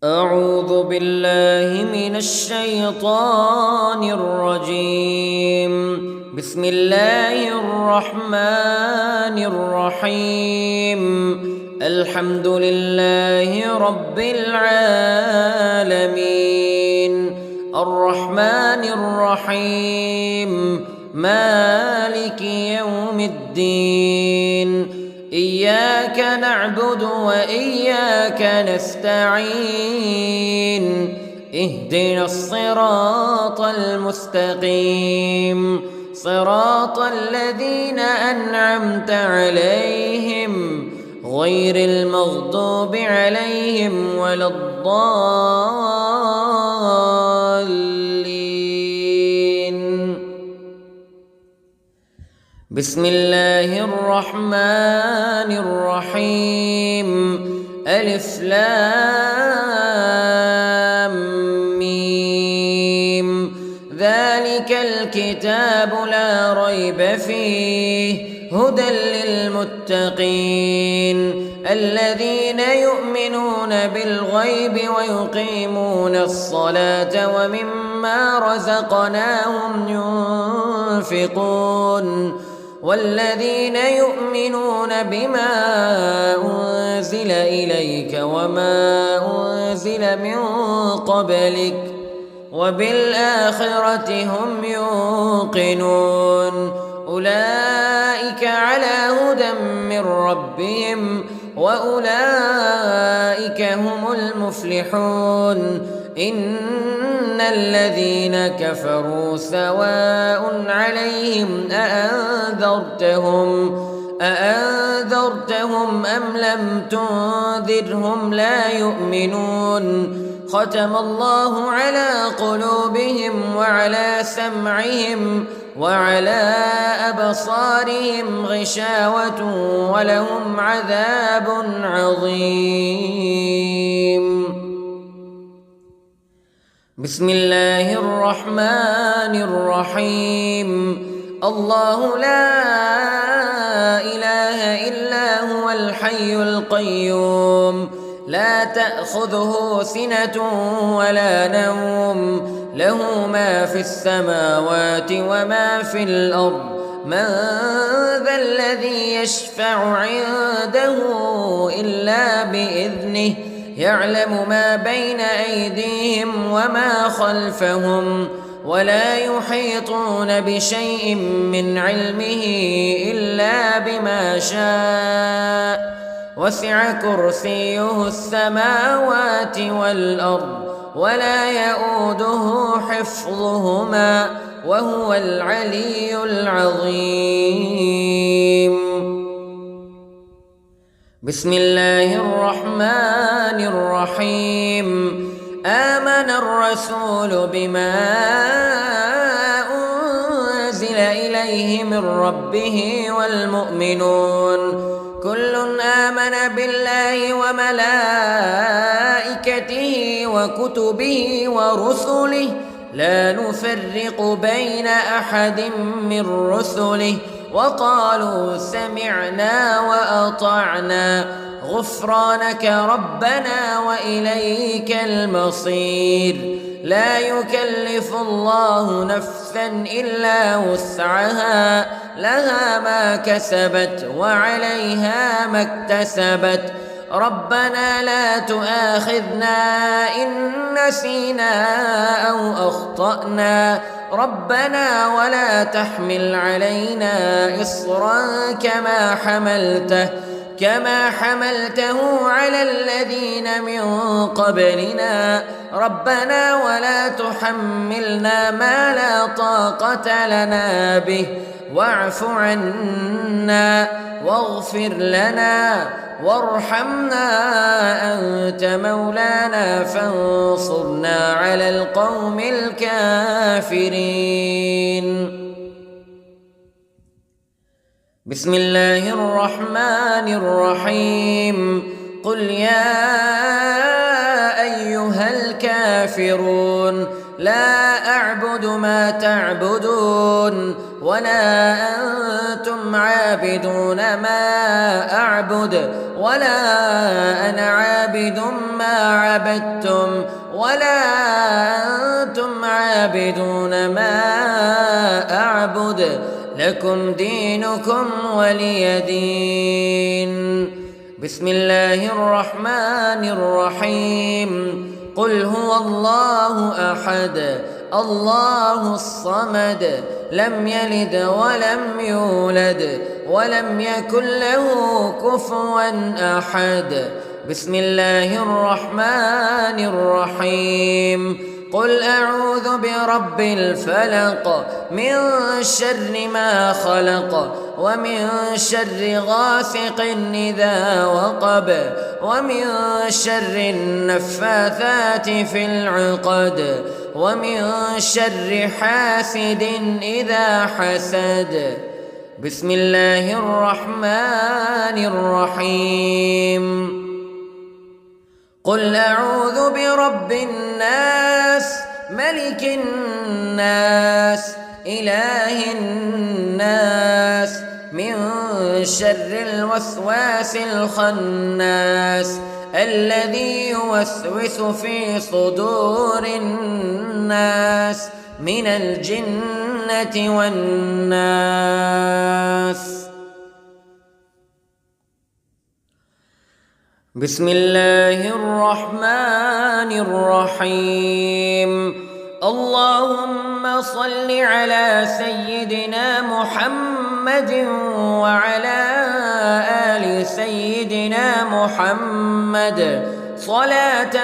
أعوذ بالله من الشيطان الرجيم. بسم الله الرحمن الرحيم. الحمد لله رب العالمين الرحمن الرحيم مالك يوم الدين. إياك نعبد وإياك نستعين. اهدنا الصراط المستقيم صراط الذين أنعمت عليهم غير المغضوب عليهم ولا الضالين. بسم الله الرحمن الرحيم. ألف لام ميم. ذلك الكتاب لا ريب فيه هدى للمتقين الذين يؤمنون بالغيب ويقيمون الصلاة ومما رزقناهم ينفقون والذين يؤمنون بما أنزل إليك وما أنزل من قبلك وبالآخرة هم يوقنون. أولئك على هدى من ربهم وأولئك هم المفلحون. إن الذين كفروا سواء عليهم أأنذرتهم أم لم تنذرهم لا يؤمنون. ختم الله على قلوبهم وعلى سمعهم وعلى أبصارهم غشاوة ولهم عذاب عظيم. بسم الله الرحمن الرحيم. الله لا إله إلا هو الحي القيوم لا تأخذه سنة ولا نوم له ما في السماوات وما في الأرض. من ذا الذي يشفع عنده إلا بإذنه يعلم ما بين أيديهم وما خلفهم ولا يحيطون بشيء من علمه إلا بما شاء. وسع كرسيه السماوات والأرض ولا يؤوده حفظهما وهو العلي العظيم. بسم الله الرحمن الرحيم. آمن الرسول بما أنزل إليه من ربه والمؤمنون كل آمن بالله وملائكته وكتبه ورسله لا نفرق بين أحد من رسله وقالوا سمعنا وأطعنا غفرانك ربنا وإليك المصير. لا يكلف الله نفسا إلا وسعها لها ما كسبت وعليها ما اكتسبت. ربنا لا تؤاخذنا إن نسينا أو أخطأنا ربنا ولا تحمل علينا إصرا كما حملته على الذين من قبلنا ربنا ولا تحملنا ما لا طاقة لنا به واعف عنا واغفر لنا وارحمنا أنت مولانا فانصرنا على القوم الكافرين. بسم الله الرحمن الرحيم. قل يا أيها الكافرون لا أعبد ما تعبدون ولا أنتم عابدون ما أعبد ولا أنا عابد ما عبدتم ولا أنتم عابدون ما أعبد لكم دينكم ولي دين. بسم الله الرحمن الرحيم. قل هو الله أحد الله الصمد لم يلد ولم يولد ولم يكن له كفوا أحد. بسم الله الرحمن الرحيم. قل أعوذ برب الفلق من شر ما خلق ومن شر غاسق إذا وقب ومن شر النفاثات في العقد ومن شر حاسد إذا حسد. بسم الله الرحمن الرحيم. قل أعوذ برب الناس ملك الناس إله الناس من شر الوسواس الخناس الذي يوسوس في صدور الناس من الجنة والناس. بسم الله الرحمن الرحيم. اللهم صل على سيدنا محمد وعلى آل سيدنا محمد صلاة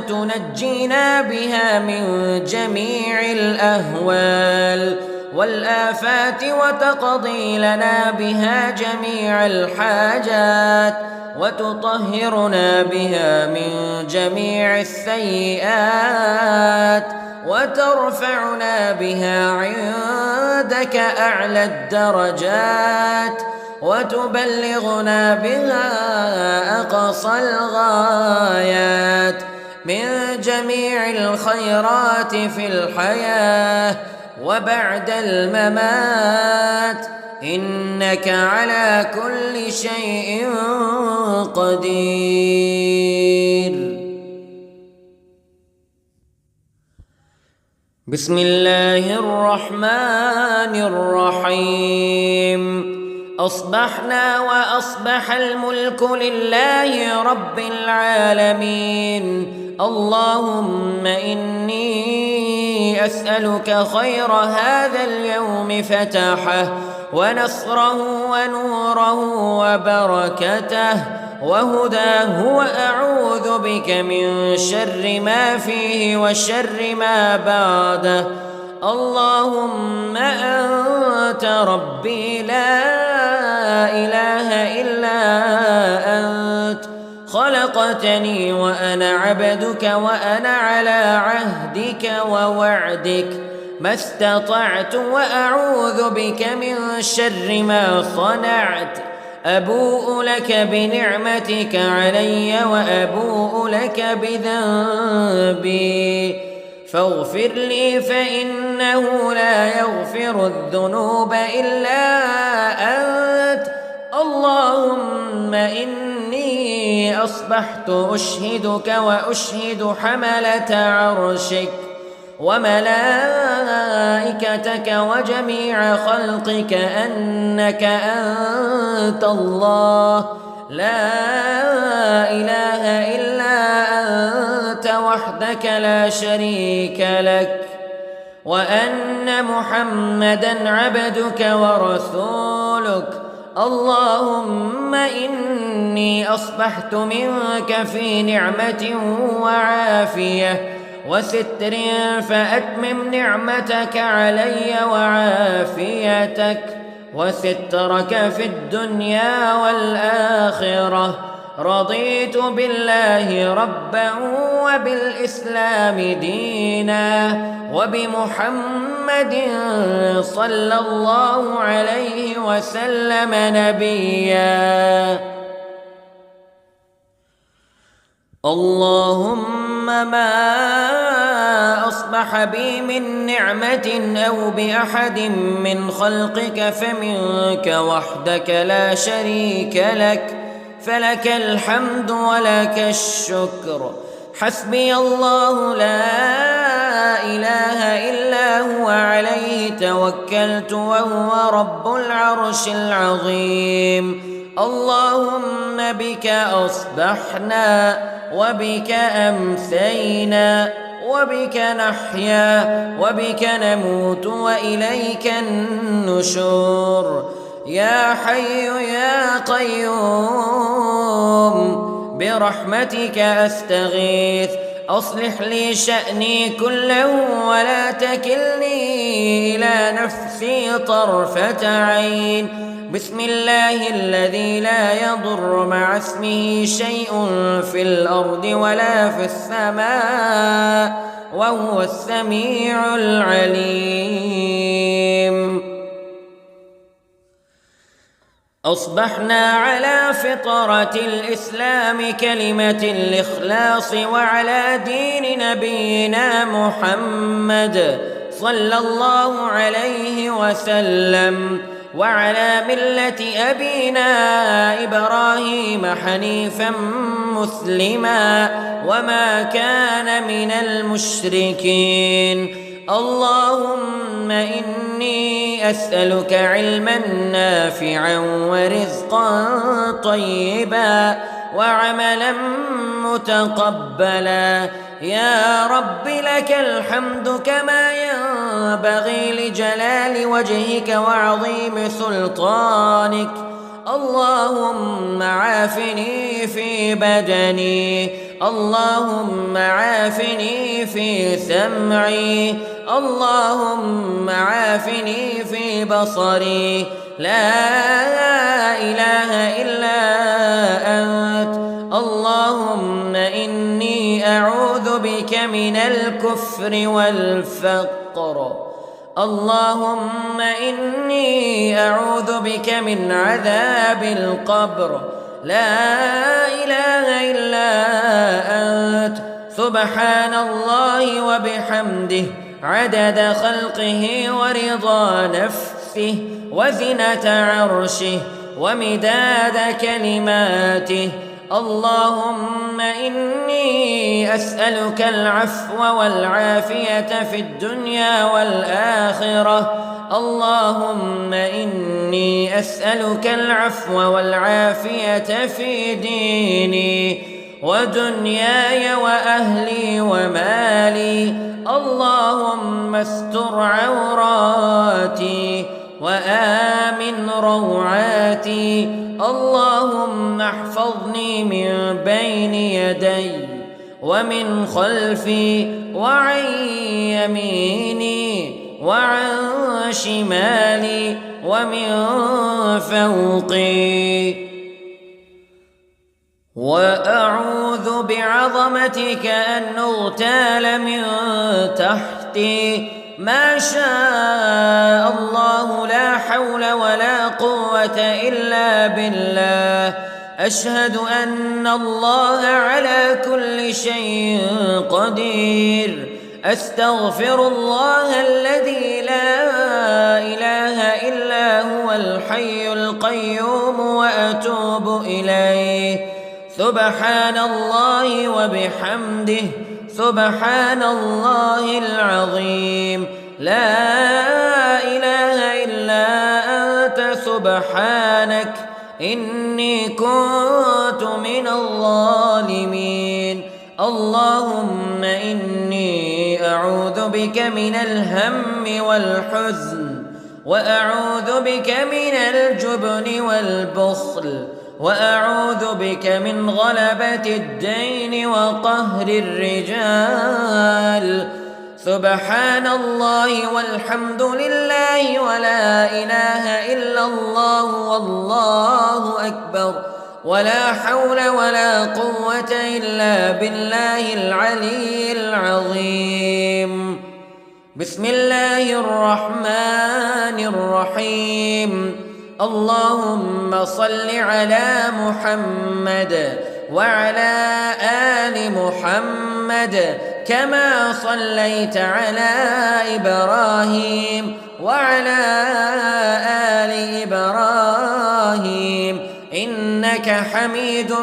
تنجينا بها من جميع الأهوال والآفات وتقضي لنا بها جميع الحاجات وتطهرنا بها من جميع السيئات وترفعنا بها عندك أعلى الدرجات وتبلغنا بها أقصى الغايات من جميع الخيرات في الحياة وبعد الممات إنك على كل شيء قدير. بسم الله الرحمن الرحيم. أصبحنا وأصبح الملك لله رب العالمين. اللهم إني أسألك خير هذا اليوم فتحه ونصره ونوره وبركته وهداه وأعوذ بك من شر ما فيه وشر ما بعده. اللهم أنت ربي لا إله إلا أنت خلقتني وأنا عبدك وأنا على عهدك ووعدك ما استطعت وأعوذ بك من شر ما صنعت. أبوء لك بنعمتك علي وأبوء لك بذنبي فاغفر لي فإنه لا يغفر الذنوب إلا أنت. اللهم إني أصبحت أشهدك وأشهد حملة عرشك وملائكتك وجميع خلقك أنك أنت الله لا إله إلا أنت وحدك لا شريك لك وأن محمدًا عبدك ورسولك. اللهم إني أصبحت منك في نعمة وعافية وستر فأتمم نعمتك علي وعافيتك وسترك في الدنيا والآخرة. رضيت بالله ربا وبالإسلام دينا وبمحمد صلى الله عليه وسلم نبيا. اللهم ما أصبح بي من نعمة أو بأحد من خلقك فمنك وحدك لا شريك لك فلك الحمد ولك الشكر. حسبي الله لا إله إلا هو عليه توكلت وهو رب العرش العظيم. اللهم بك أصبحنا وبك أمسينا وبك نحيا وبك نموت وإليك النشور. يا حي يا قيوم برحمتك أستغيث، أصلح لي شأني كله ولا تكلني إلى نفسي طرفة عين. بسم الله الذي لا يضر مع اسمه شيء في الأرض ولا في السماء وهو السميع العليم. أصبحنا على فطرة الإسلام كلمة الإخلاص وعلى دين نبينا محمد صلى الله عليه وسلم وعلى ملة أبينا إبراهيم حنيفا مسلما وما كان من المشركين. اللهم إني أسألك علما نافعا ورزقا طيبا وعملا متقبلا. يا رب لك الحمد كما ينبغي لجلال وجهك وعظيم سلطانك. اللهم عافني في بدني، اللهم عافني في سمعي، اللهم عافني في بصري. لا إله إلا أنت. اللهم إني أعوذ بك من الكفر والفقر. اللهم إني أعوذ بك من عذاب القبر. لا إله إلا أنت. سبحان الله وبحمده عدد خلقه ورضا نفسه وزنة عرشه ومداد كلماته. اللهم إني أسألك العفو والعافية في الدنيا والآخرة. اللهم إني أسألك العفو والعافية في ديني ودنياي وأهلي ومالي. اللهم استر عوراتي وآمن روعاتي. اللهم احفظني من بين يدي ومن خلفي وعن يميني وعن شمالي ومن فوقي. وأعوذ بعظمتك أن أغتال من تحتي. ما شاء الله لا حول ولا قوة إلا بالله. أشهد أن الله على كل شيء قدير. أستغفر الله الذي لا إله إلا هو الحي القيوم وأتوب إليه. سبحان الله وبحمده سبحان الله العظيم. لا إله إلا أنت سبحانك إني كنت من الظالمين. اللهم إني أعوذ بك من الهم والحزن وأعوذ بك من الجبن والبخل وأعوذ بك من غلبة الدين وقهر الرجال. سبحان الله والحمد لله ولا إله إلا الله والله أكبر ولا حول ولا قوة إلا بالله العلي العظيم. بسم الله الرحمن الرحيم. اللهم صل على محمد وعلى آل محمد كما صليت على إبراهيم وعلى آل إبراهيم إنك حميد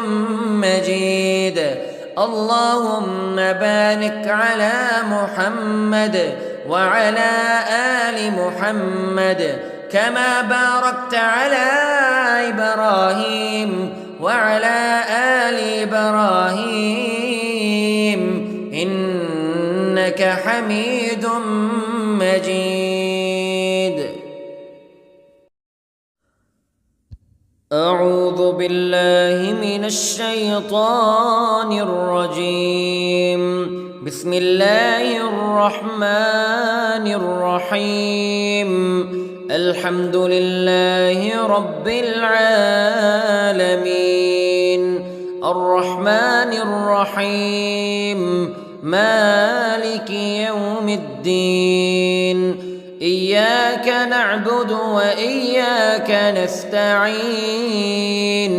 مجيد. اللهم بارك على محمد وعلى آل محمد كما باركت على إبراهيم وعلى آل إبراهيم إنك حميد مجيد. أعوذ بالله من الشيطان الرجيم. بسم الله الرحمن الرحيم. الحمد لله رب العالمين الرحمن الرحيم مالك يوم الدين. إياك نعبد وإياك نستعين.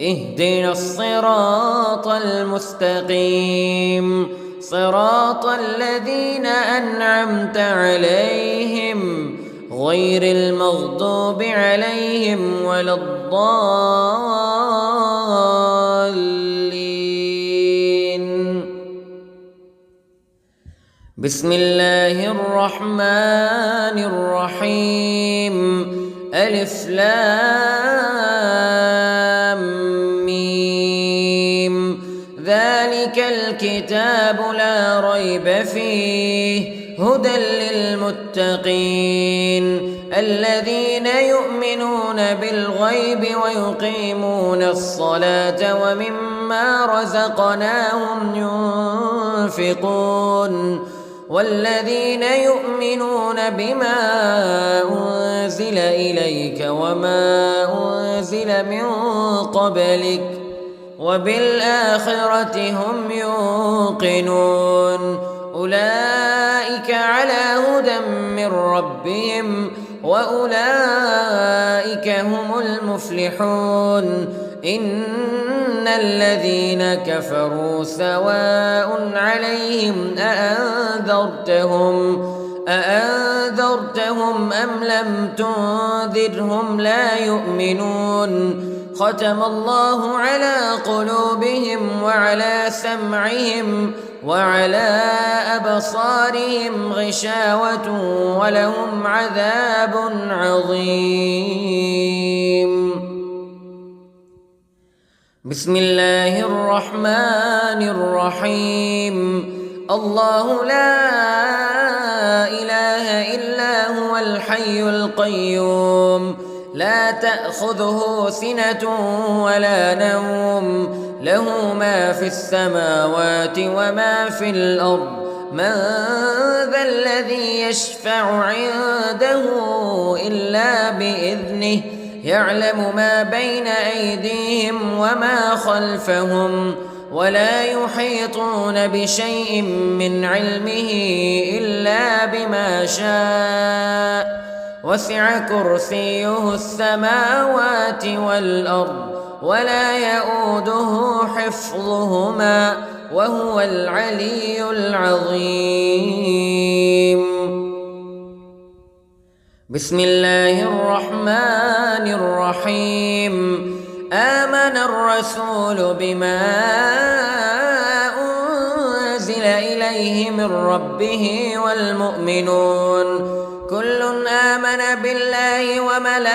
اهدنا الصراط المستقيم صراط الذين أنعمت عليهم غير المغضوب عليهم ولا الضالين. بسم الله الرحمن الرحيم. ألف لام ميم. ذلك الكتاب لا ريب فيه هدى للمتقين الذين يؤمنون بالغيب ويقيمون الصلاة ومما رزقناهم ينفقون والذين يؤمنون بما أنزل إليك وما أنزل من قبلك وبالآخرة هم يوقنون. أولئك على هدى من ربهم وأولئك هم المفلحون. إن الذين كفروا سواء عليهم أأنذرتهم أم لم تنذرهم لا يؤمنون. ختم الله على قلوبهم وعلى سمعهم وعلى أبصارهم غشاوة ولهم عذاب عظيم. بسم الله الرحمن الرحيم. الله لا إله إلا هو الحي القيوم لا تأخذه سنة ولا نوم له ما في السماوات وما في الأرض. من ذا الذي يشفع عنده إلا بإذنه يعلم ما بين أيديهم وما خلفهم ولا يحيطون بشيء من علمه إلا بما شاء. وسع كرسيه السماوات والأرض ولا يؤوده حفظهما وهو العلي العظيم. بسم الله الرحمن الرحيم. آمن الرسول بما أنزل إليه من ربه والمؤمنون كل آمن بالله وملائكته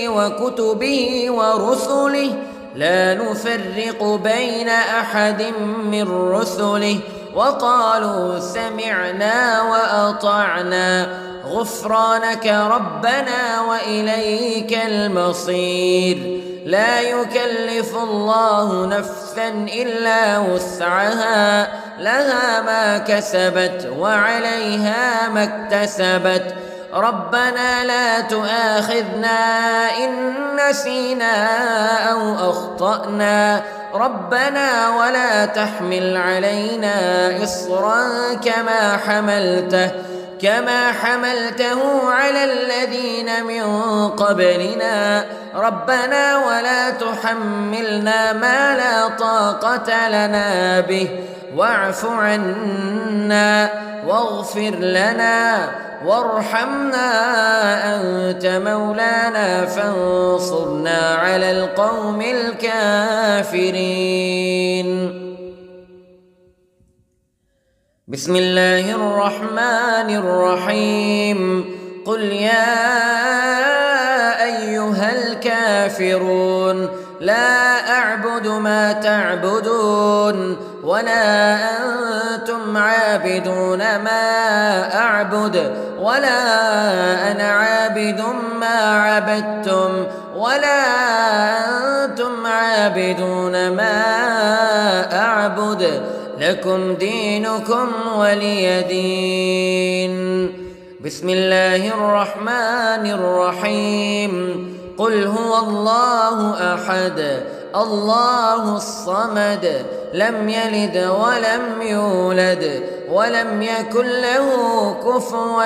وكتبه ورسله لا نفرق بين أحد من رسله وقالوا سمعنا وأطعنا غفرانك ربنا وإليك المصير. لا يكلف الله نفسا إلا وسعها لها ما كسبت وعليها ما اكتسبت. ربنا لا تؤاخذنا إن نسينا أو أخطأنا ربنا ولا تحمل علينا إصرا كما حملته على الذين من قبلنا ربنا ولا تحملنا ما لا طاقة لنا به واعف عنا واغفر لنا وارحمنا أنت مولانا فانصرنا على القوم الكافرين. بسم الله الرحمن الرحيم. قل يا أيها الكافرون لا أعبد ما تعبدون ولا أنتم عابدون ما أعبد ولا أنا عابد ما عبدتم ولا أنتم عابدون ما أعبد لكم دينكم ولي دين. بسم الله الرحمن الرحيم. قل هو الله أحد الله الصمد لم يلد ولم يولد ولم يكن له كفوا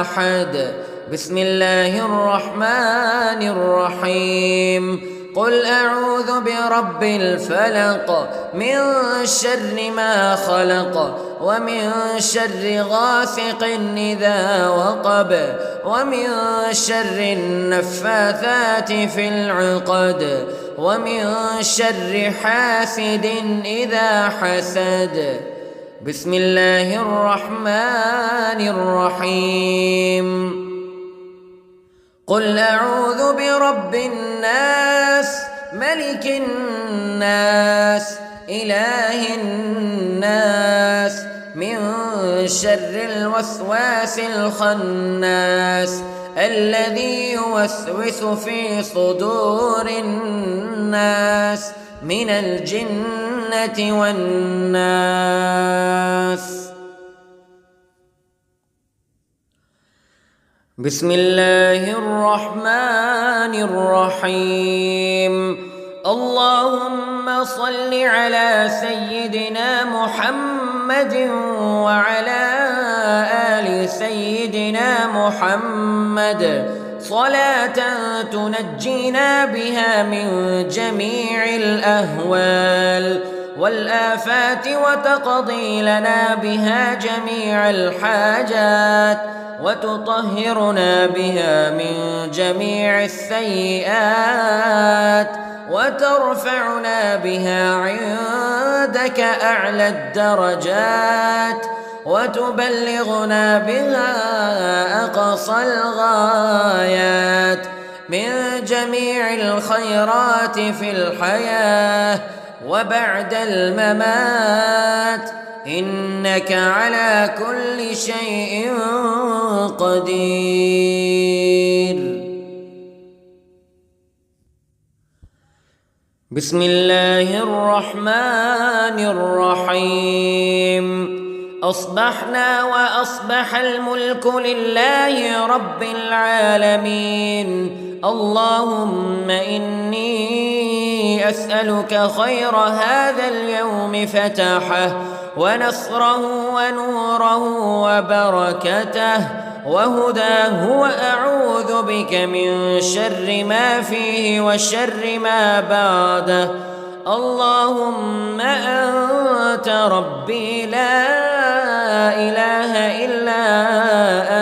أحد. بسم الله الرحمن الرحيم. قل أعوذ برب الفلق من شر ما خلق ومن شر غاسق إذا وقب ومن شر النفاثات في العقد ومن شر حاسد إذا حسد. بسم الله الرحمن الرحيم. قل أعوذ برب الناس ملك الناس إله الناس من شر الوسواس الخناس الذي يوسوس في صدور الناس من الجنة والناس. بسم الله الرحمن الرحيم. اللهم صل على سيدنا محمد وعلى آل سيدنا محمد صلاة تنجينا بها من جميع الأهوال والآفات وتقضي لنا بها جميع الحاجات وتطهرنا بها من جميع السيئات وترفعنا بها عندك أعلى الدرجات وتبلغنا بها أقصى الغايات من جميع الخيرات في الحياة وبعد الممات إنك على كل شيء قدير. بسم الله الرحمن الرحيم. أصبحنا وأصبح الملك لله رب العالمين. اللهم إني أسألك خير هذا اليوم فتحه ونصره ونوره وبركته وهداه وأعوذ بك من شر ما فيه وشر ما بعده. اللهم أنت ربي لا إله إلا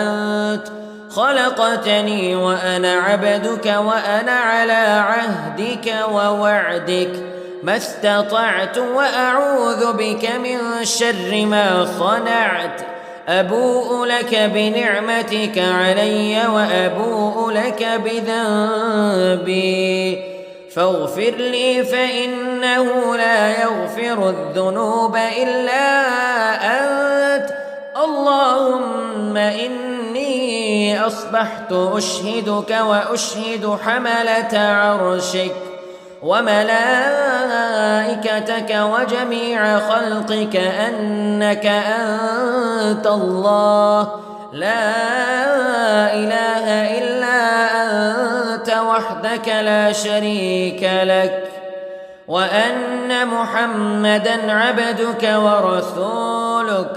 أنت خلقتني وأنا عبدك وأنا على عهدك ووعدك ما استطعت وأعوذ بك من شر ما صنعت. أبوء لك بنعمتك علي وأبوء لك بذنبي فاغفر لي فإنه لا يغفر الذنوب إلا أنت. اللهم إني أصبحت أشهدك وأشهد حملة عرشك وملائكتك وجميع خلقك أنك أنت الله لا إله إلا أنت وحدك لا شريك لك وأن محمدًا عبدك ورسولك.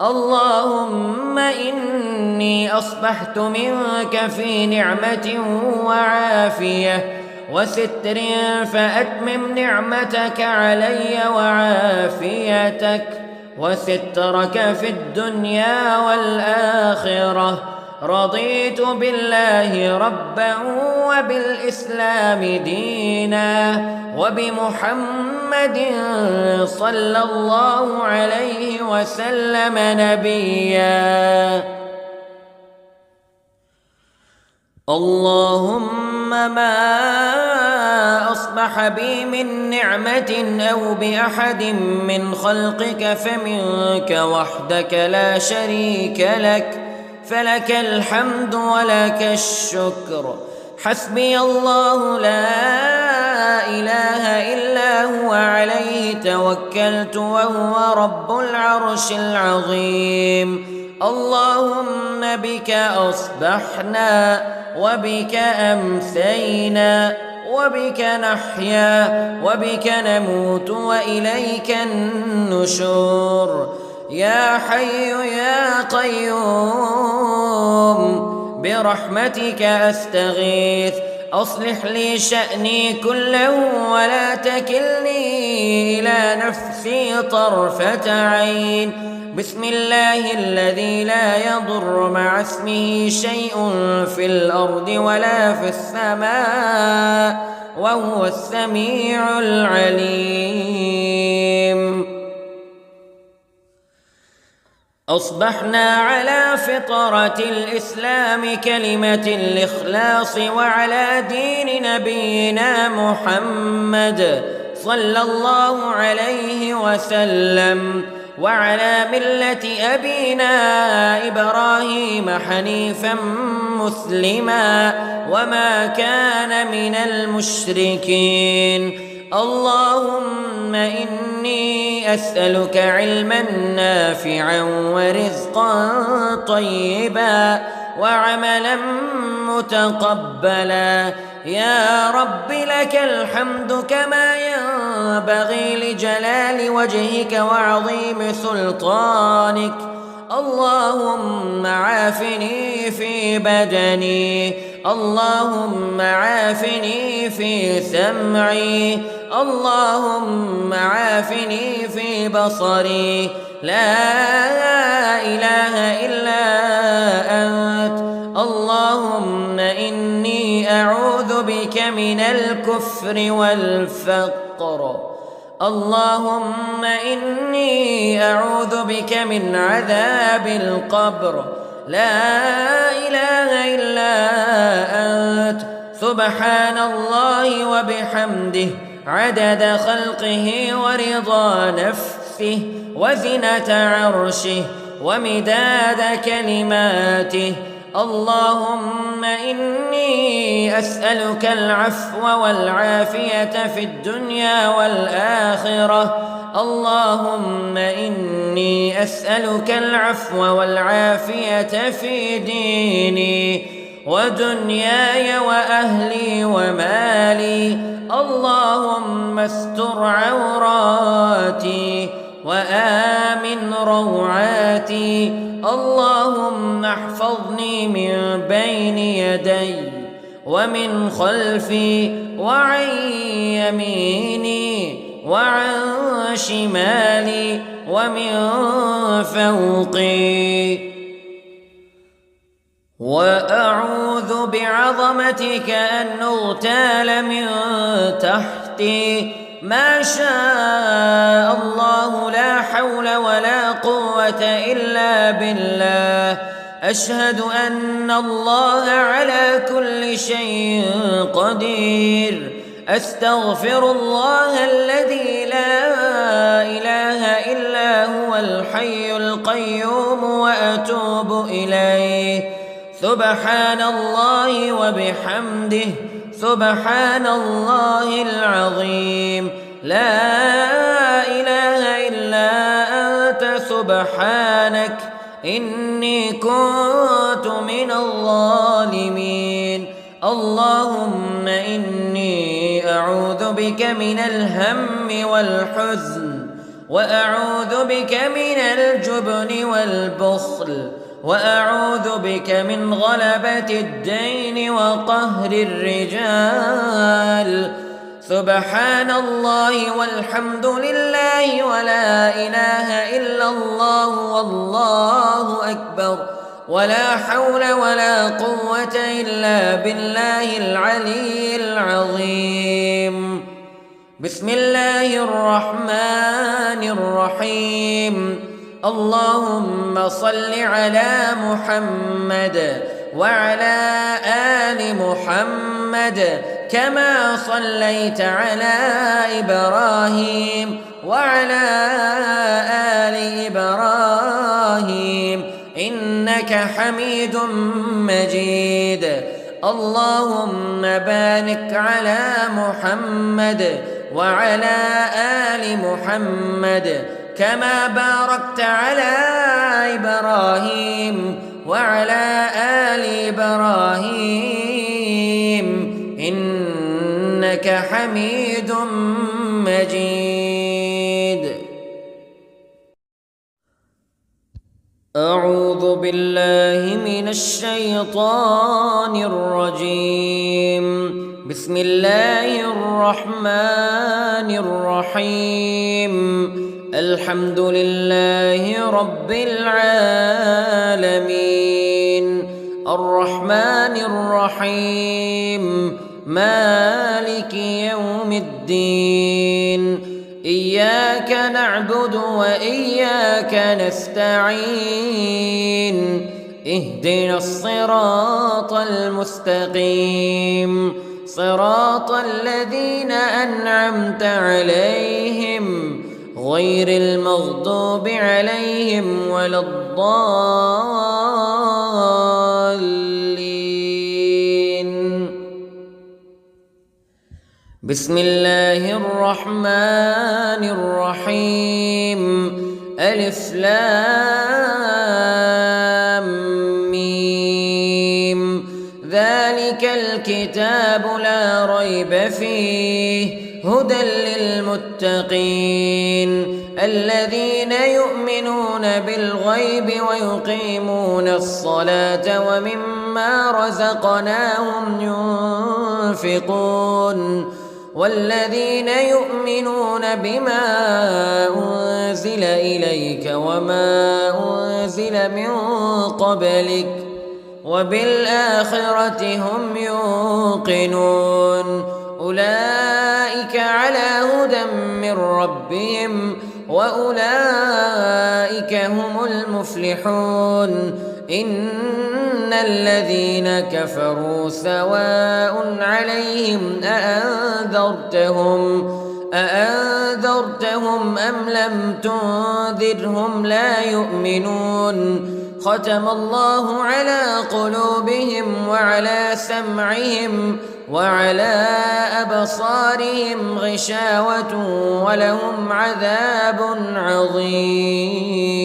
اللهم إني أصبحت منك في نعمة وعافية وستر فأتمم نعمتك علي وعافيتك وسترك في الدنيا والآخرة. رضيت بالله ربا وبالإسلام دينا وبمحمد صلى الله عليه وسلم نبيا. اللهم ما أصبح بي من نعمة أو بأحد من خلقك فمنك وحدك لا شريك لك، فلك الحمد ولك الشكر. حسبي الله لا إله إلا هو عليه توكلت وهو رب العرش العظيم. اللهم بك أصبحنا وبك أمسينا وبك نحيا وبك نموت وإليك النشور. يا حي يا قيوم برحمتك أستغيث، أصلح لي شأني كله ولا تكلني إلى نفسي طرفة عين. بسم الله الذي لا يضر مع اسمه شيء في الأرض ولا في السماء وهو السميع العليم. أصبحنا على فطرة الإسلام كلمة الإخلاص وعلى دين نبينا محمد صلى الله عليه وسلم وعلى ملة أبينا إبراهيم حنيفا مسلما وما كان من المشركين. اللهم إني أسألك علما نافعا ورزقا طيبا وعملا متقبلا. يا رب لك الحمد كما ينبغي لجلال وجهك وعظيم سلطانك. اللهم عافني في بدني، اللهم عافني في سمعي، اللهم عافني في بصري. لا إله إلا أنت. اللهم إني أعوذ بك من الكفر والفقر. اللهم إني أعوذ بك من عذاب القبر. لا إله إلا أنت. سبحان الله وبحمده عدد خلقه ورضا نفسه وزنة عرشه ومداد كلماته. اللهم إني أسألك العفو والعافية في الدنيا والآخرة. اللهم إني أسألك العفو والعافية في ديني ودنياي وأهلي ومالي. اللهم استر عوراتي وآمن روعاتي. اللهم احفظني من بين يدي ومن خلفي وعن يميني وعن شمالي ومن فوقي. وأعوذ بعظمتك أن أغتال من تحتي. ما شاء الله لا حول ولا قوة إلا بالله. أشهد أن الله على كل شيء قدير. أستغفر الله الذي لا إله إلا هو الحي القيوم وأتوب إليه. سبحان الله وبحمده سبحان الله العظيم. لا إله إلا أنت سبحانك إني كنت من الظالمين. اللهم إني أعوذ بك من الهم والحزن وأعوذ بك من الجبن والبخل وأعوذ بك من غلبة الدين وقهر الرجال. سبحان الله والحمد لله ولا إله إلا إلا الله والله أكبر ولا حول ولا قوة إلا بالله العلي العظيم. بسم الله الرحمن الرحيم. اللهم صل على محمد وعلى آل محمد كما صليت على إبراهيم وعلى آل إبراهيم إنك حميد مجيد. اللهم بارك على محمد وعلى آل محمد كما باركت على إبراهيم وعلى آل إبراهيم إنك حميد مجيد. أعوذ بالله من الشيطان الرجيم. بسم الله الرحمن الرحيم. الحمد لله رب العالمين الرحمن الرحيم مالك يوم الدين. إياك نعبد وإياك نستعين. اهدنا الصراط المستقيم صراط الذين أنعمت عليهم غير المغضوب عليهم ولا الضالين. بسم الله الرحمن الرحيم. ألف لام ميم. ذلك الكتاب لا ريب فيه هدى للمتقين الذين يؤمنون بالغيب ويقيمون الصلاة ومما رزقناهم ينفقون والذين يؤمنون بما أنزل إليك وما أنزل من قبلك وبالآخرة هم يوقنون. أولئك على هدى من ربهم وأولئك هم المفلحون. إن الذين كفروا سواء عليهم أأنذرتهم أم لم تنذرهم لا يؤمنون. ختم الله على قلوبهم وعلى سمعهم وعلى أبصارهم غشاوة ولهم عذاب عظيم.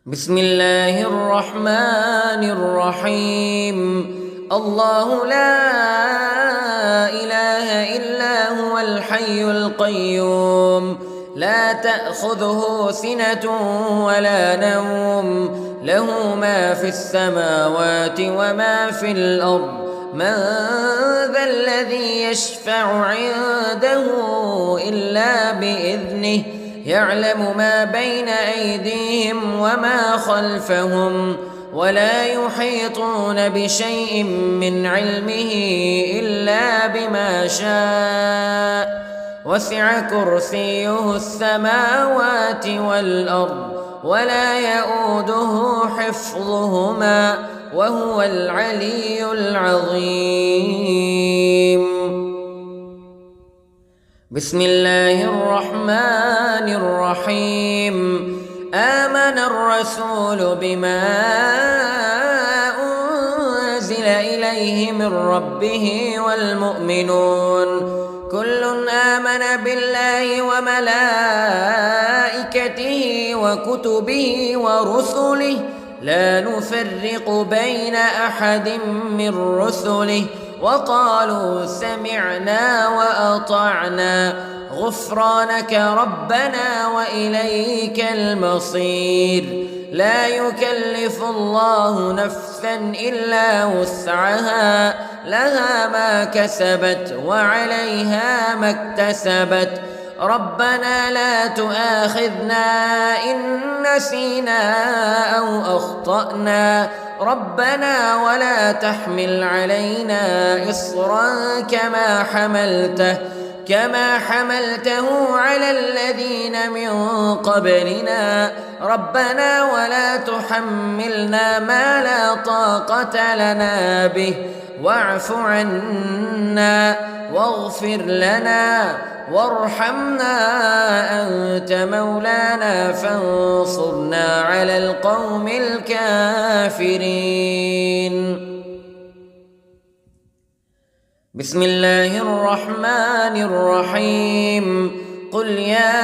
بسم الله الرحمن الرحيم. الله لا إله إلا هو الحي القيوم لا تأخذه سنة ولا نوم له ما في السماوات وما في الأرض. من ذا الذي يشفع عنده إلا بإذنه يعلم ما بين أيديهم وما خلفهم ولا يحيطون بشيء من علمه إلا بما شاء. وسع كرسيه السماوات والأرض ولا يؤوده حفظهما وهو العلي العظيم. بسم الله الرحمن الرحيم. آمن الرسول بما أنزل إليه من ربه والمؤمنون كل آمن بالله وملائكته وكتبه ورسله لا نفرق بين أحد من رسله وقالوا سمعنا وأطعنا غفرانك ربنا وإليك المصير. لا يكلف الله نفسا إلا وسعها لها ما كسبت وعليها ما اكتسبت ربنا لا تؤاخذنا إن نسينا أو أخطأنا ربنا ولا تحمل علينا إصرا كما حملته على الذين من قبلنا ربنا ولا تحملنا ما لا طاقة لنا به واعف عنا واغفر لنا وارحمنا أنت مولانا فانصرنا على القوم الكافرين. بسم الله الرحمن الرحيم. قل يا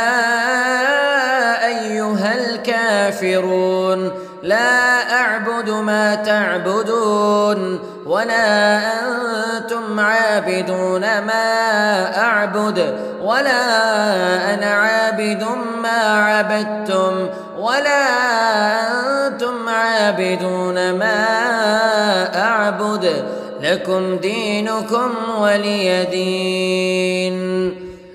أيها الكافرون لا أعبد ما تعبدون ولا أنتم عابدون ما أعبد ولا أنا عابد ما عبدتم ولا أنتم عابدون ما أعبد لكم دينكم ولي دين.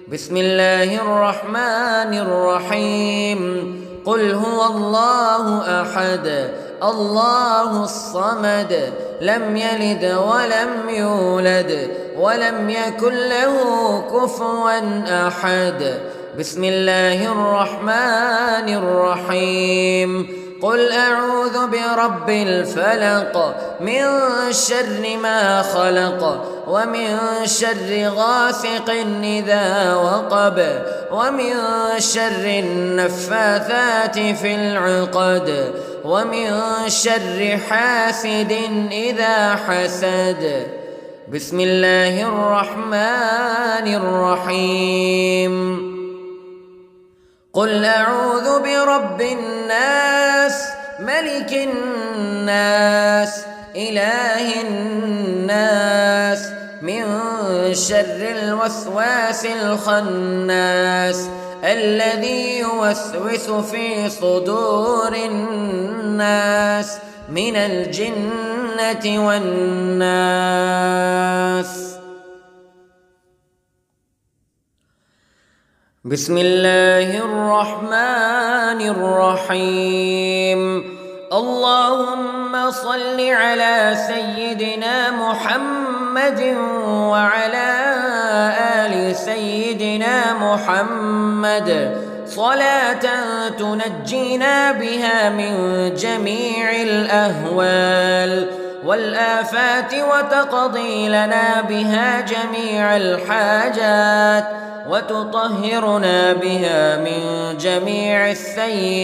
بسم الله الرحمن الرحيم. قل هو الله أحد الله الصمد لم يلد ولم يولد ولم يكن له كفوا أحد. بسم الله الرحمن الرحيم. قل أعوذ برب الفلق من شر ما خلق ومن شر غاسق إذا وقب ومن شر النفاثات في العقد ومن شر حاسد إذا حسد. بسم الله الرحمن الرحيم. قل أعوذ برب الناس ملك الناس إله الناس من شر الوسواس الخناس الذي يوسوس في صدور الناس من الجنة والناس. بسم الله الرحمن الرحيم. اللهم صل على سيدنا محمد وعلى آل سيدنا محمد صلاة تنجينا بها من جميع الأهوال والآفات وتقضي لنا بها جميع الحاجات وتطهرنا بها من جميع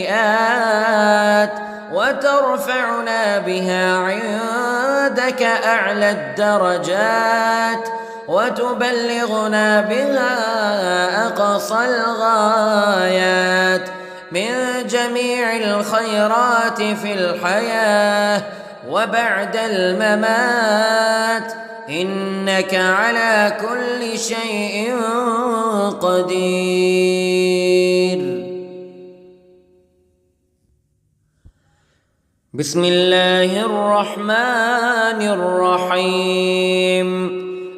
السيئات وترفعنا بها عندك أعلى الدرجات وتبلغنا بها أقصى الغايات من جميع الخيرات في الحياة وبعد الممات إنك على كل شيء قدير. بسم الله الرحمن الرحيم.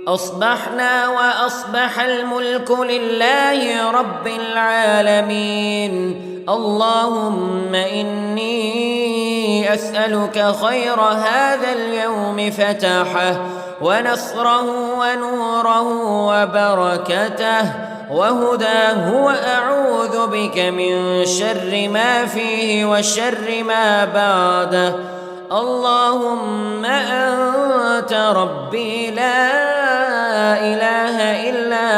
أصبحنا وأصبح الملك لله رب العالمين. اللهم إني أسألك خير هذا اليوم فتحه ونصره ونوره وبركته وهداه وأعوذ بك من شر ما فيه وشر ما بعده. اللهم أنت ربي لا إله إلا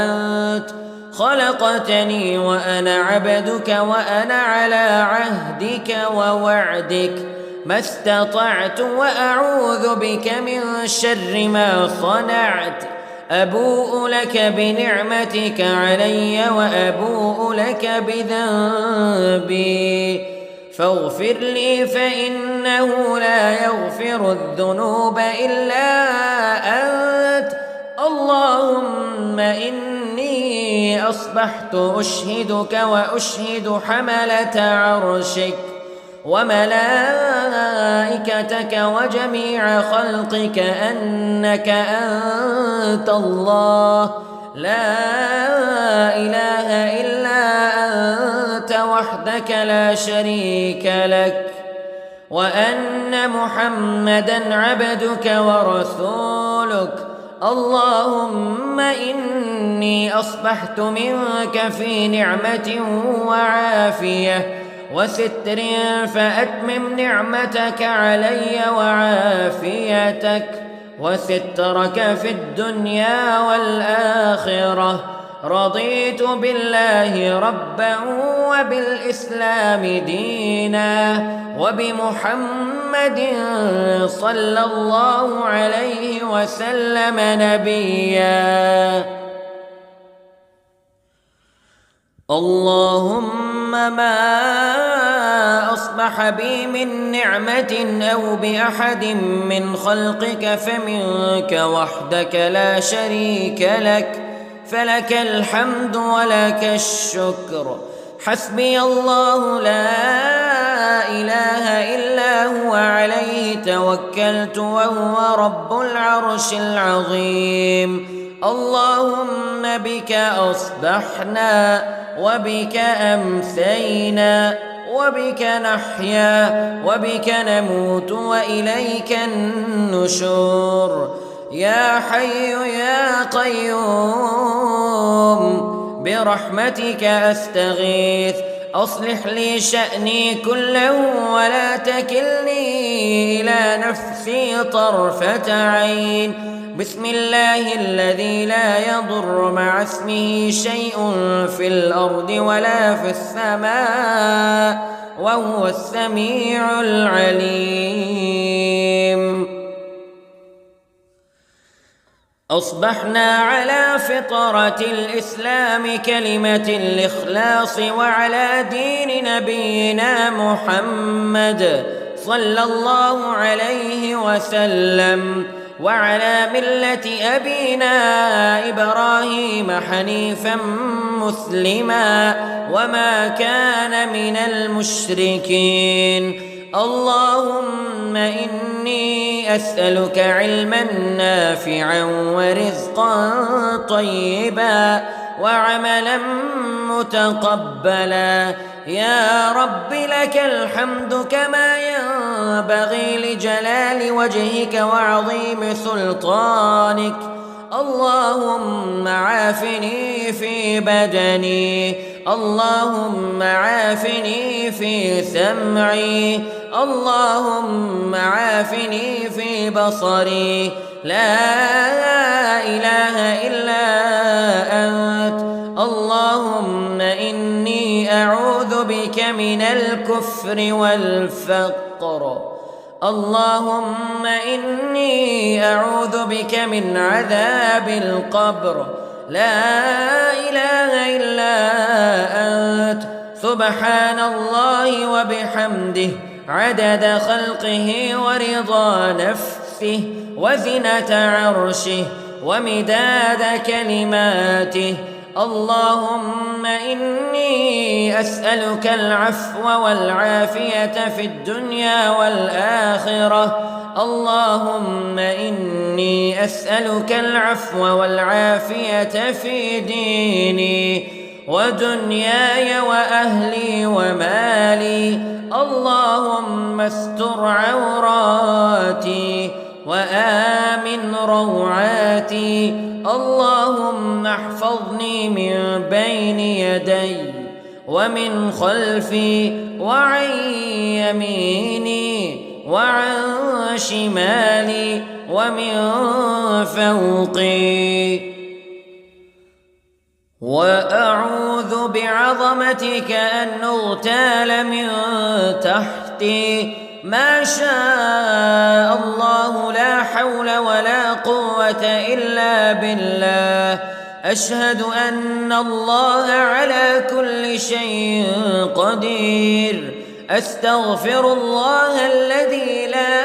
أنت خلقتني وأنا عبدك وأنا على عهدك ووعدك ما استطعت وأعوذ بك من شر ما صنعت. أبوء لك بنعمتك علي وأبوء لك بذنبي فاغفر لي فإنه لا يغفر الذنوب إلا أنت. اللهم إني أصبحت أشهدك وأشهد حملة عرشك وملائكتك وجميع خلقك أنك أنت الله لا وحدك لا شريك لك، وأن محمدًا عبدك ورسولك. اللهم إني أصبحت منك في نعمة وعافية وستر، فأتمم نعمتك علي وعافيتك وسترك في الدنيا والآخرة. رضيت بالله ربًا وبالإسلام دينًا وبمحمد صلى الله عليه وسلم نبيًا. اللهم ما أصبح بي من نعمة أو بأحد من خلقك فمنك وحدك لا شريك لك، فلك الحمد ولك الشكر. حسبي الله لا إله إلا هو، عليه توكلت وهو رب العرش العظيم. اللهم بك أصبحنا وبك أمسينا وبك نحيا وبك نموت وإليك النشور. يا حي يا قيوم برحمتك أستغيث، أصلح لي شأني كله ولا تكلني إلى نفسي طرفة عين. بسم الله الذي لا يضر مع اسمه شيء في الأرض ولا في السماء وهو السميع العليم. أصبحنا على فطرة الإسلام كلمة الإخلاص، وعلى دين نبينا محمد صلى الله عليه وسلم، وعلى ملة أبينا إبراهيم حنيفا مسلما وما كان من المشركين. اللهم إني أسألك علما نافعا ورزقا طيبا وعملا متقبلا. يا رب لك الحمد كما ينبغي لجلال وجهك وعظيم سلطانك. اللهم عافني في بدني، اللهم عافني في سمعي، اللهم عافني في بصري. لا إله إلا أنت. اللهم إني أعوذ بك من الكفر والفقر. اللهم إني أعوذ بك من عذاب القبر. لا إله إلا أنت. سبحان الله وبحمده عدد خلقه ورضا نفسه وزنة عرشه ومداد كلماته. اللهم إني أسألك العفو والعافية في الدنيا والآخرة. اللهم إني أسألك العفو والعافية في ديني ودنياي وأهلي ومالي. اللهم استر عوراتي وآمن روعاتي. اللهم احفظني من بين يدي ومن خلفي وعن يميني وعن شمالي ومن فوقي. وأعوذ بعظمتك أن أغتال من تحتي. ما شاء الله لا حول ولا قوة إلا بالله. أشهد أن الله على كل شيء قدير. أستغفر الله الذي لا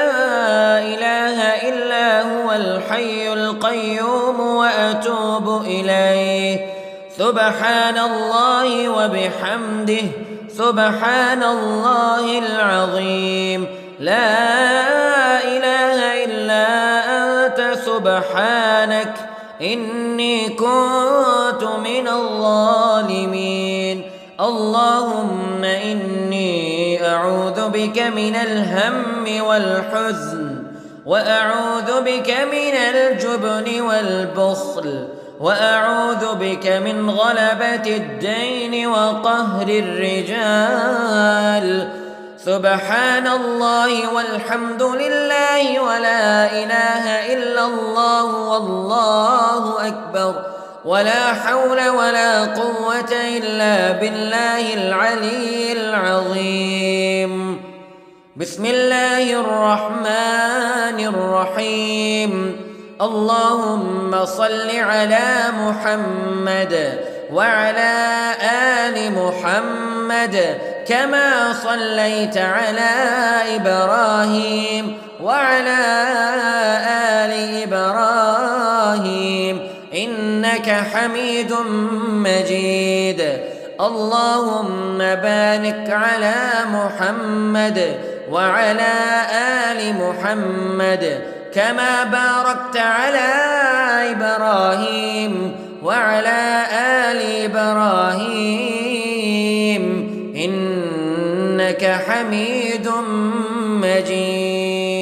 إله إلا هو الحي القيوم وأتوب إليه. سبحان الله وبحمده سبحان الله العظيم. لا إله إلا أنت سبحانك إني كنت من الظالمين. اللهم إني أعوذ بك من الهم والحزن، وأعوذ بك من الجبن والبخل، وأعوذ بك من غلبة الدين وقهر الرجال. سبحان الله والحمد لله ولا إله إلا الله والله أكبر، ولا حول ولا قوة إلا بالله العلي العظيم. بسم الله الرحمن الرحيم. اللهم صل على محمد وعلى آل محمد كما صليت على إبراهيم وعلى آل إبراهيم إنك حميد مجيد. اللهم بارك على محمد وعلى آل محمد كما باركت على إبراهيم وعلى آل إبراهيم إنك حميد مجيد.